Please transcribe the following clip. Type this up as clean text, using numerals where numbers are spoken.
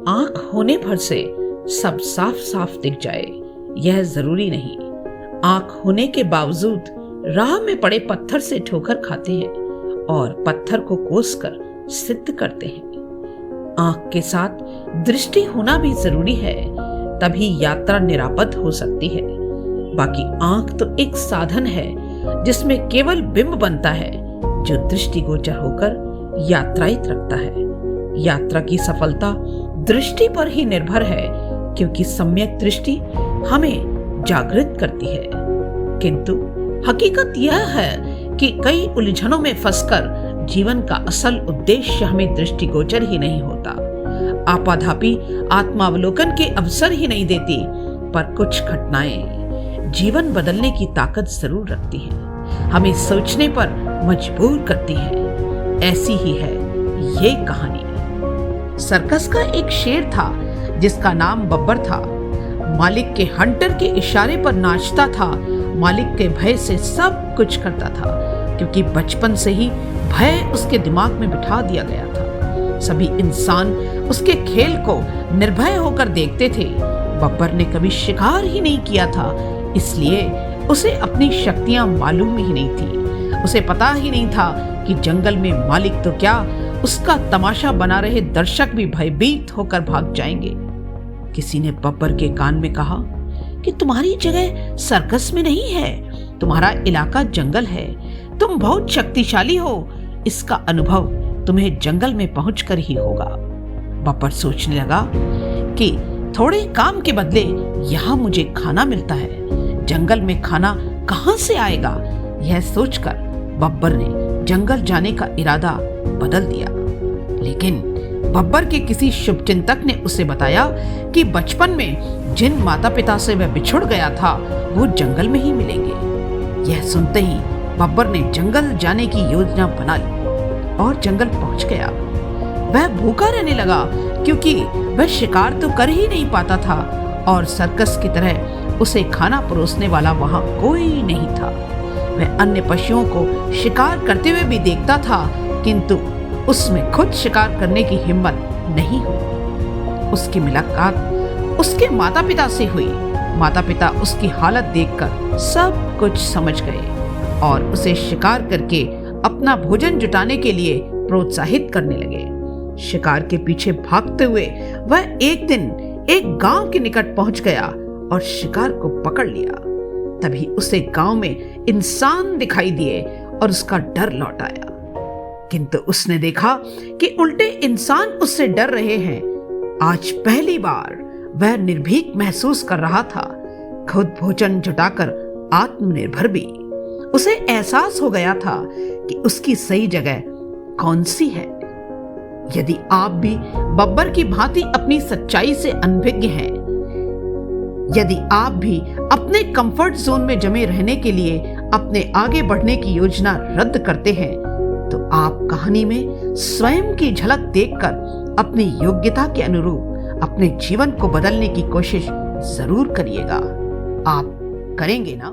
आंख होने भर से सब साफ साफ दिख जाए यह जरूरी नहीं। आंख होने के बावजूद राह में पड़े पत्थर से ठोकर खाते हैं और पत्थर को कोसकर सिद्ध करते हैं। आंख के साथ दृष्टि होना भी जरूरी है, तभी यात्रा निरापद हो सकती है। बाकी आंख तो एक साधन है जिसमें केवल बिंब बनता है जो दृष्टिगोचर होकर यात्रायित रखता है। यात्रा की सफलता दृष्टि पर ही निर्भर है, क्योंकि सम्यक दृष्टि हमें जागृत करती है। किंतु हकीकत यह है कि कई उलझनों में फंसकर जीवन का असल उद्देश्य हमें दृष्टिगोचर ही नहीं होता। आपाधापी आत्मावलोकन के अवसर ही नहीं देती, पर कुछ घटनाएं जीवन बदलने की ताकत जरूर रखती हैं, हमें सोचने पर मजबूर करती हैं। ऐसी ही है ये कहानी। सर्कस का एक शेर था जिसका नाम बब्बर था। मालिक के हंटर के इशारे पर नाचता था, मालिक के भय से सब कुछ करता था, क्योंकि बचपन से ही भय उसके दिमाग में बिठा दिया गया था। सभी इंसान उसके खेल को निर्भय होकर देखते थे। बब्बर ने कभी शिकार ही नहीं किया था, इसलिए उसे अपनी शक्तियां मालूम ही नहीं थी। उसे पता ही नहीं था कि जंगल में मालिक तो क्या, उसका तमाशा बना रहे दर्शक भी भयभीत होकर भाग जाएंगे। किसी ने बब्बर के कान में कहा कि तुम्हारी जगह सर्कस में नहीं है, तुम्हारा इलाका जंगल है, तुम बहुत शक्तिशाली हो, इसका अनुभव तुम्हें जंगल में पहुंचकर ही होगा। बब्बर सोचने लगा कि थोड़े काम के बदले यहाँ मुझे खाना मिलता है, जंगल में खाना कहां से आएगा। यह सोचकर बब्बर ने जंगल जाने का इरादा बदल दिया। लेकिन बब्बर के किसी शुभचिंतक ने उसे बताया कि बचपन में जिन माता पिता से वह बिछुड़ गया था वो जंगल में ही मिलेंगे। यह सुनते ही बब्बर ने जंगल जाने की योजना बना ली और जंगल पहुंच गया। वह भूखा रहने लगा, क्योंकि वह शिकार तो कर ही नहीं पाता था और सर्कस की तरह उसे खाना परोसने वाला वहां कोई नहीं था। वह अन्य पशुओं को शिकार करते हुए भी देखता था, किंतु उसमें खुद शिकार करने की हिम्मत नहीं हुई। उसकी मुलाकात उसके माता पिता से हुई। माता पिता उसकी हालत देखकर सब कुछ समझ गए और उसे शिकार करके अपना भोजन जुटाने के लिए प्रोत्साहित करने लगे। शिकार के पीछे भागते हुए वह एक दिन एक गांव के निकट पहुंच गया और शिकार को पकड़ लिया। तभी उसे गांव में इंसान दिखाई दिए और उसका डर लौट आया। किंतु उसने देखा कि उल्टे इंसान उससे डर रहे हैं। आज पहली बार वह निर्भीक महसूस कर रहा था, खुद भोजन जुटाकर आत्मनिर्भर भी। उसे एहसास हो गया था कि उसकी सही जगह कौन सी है। यदि आप भी बब्बर की भांति अपनी सच्चाई से अनभिज्ञ हैं, यदि आप भी अपने कंफर्ट जोन में जमे रहने के लिए अपने आगे बढ़ने की योजना रद्द करते हैं, तो आप कहानी में स्वयं की झलक देखकर अपनी योग्यता के अनुरूप अपने जीवन को बदलने की कोशिश जरूर करिएगा। आप करेंगे ना?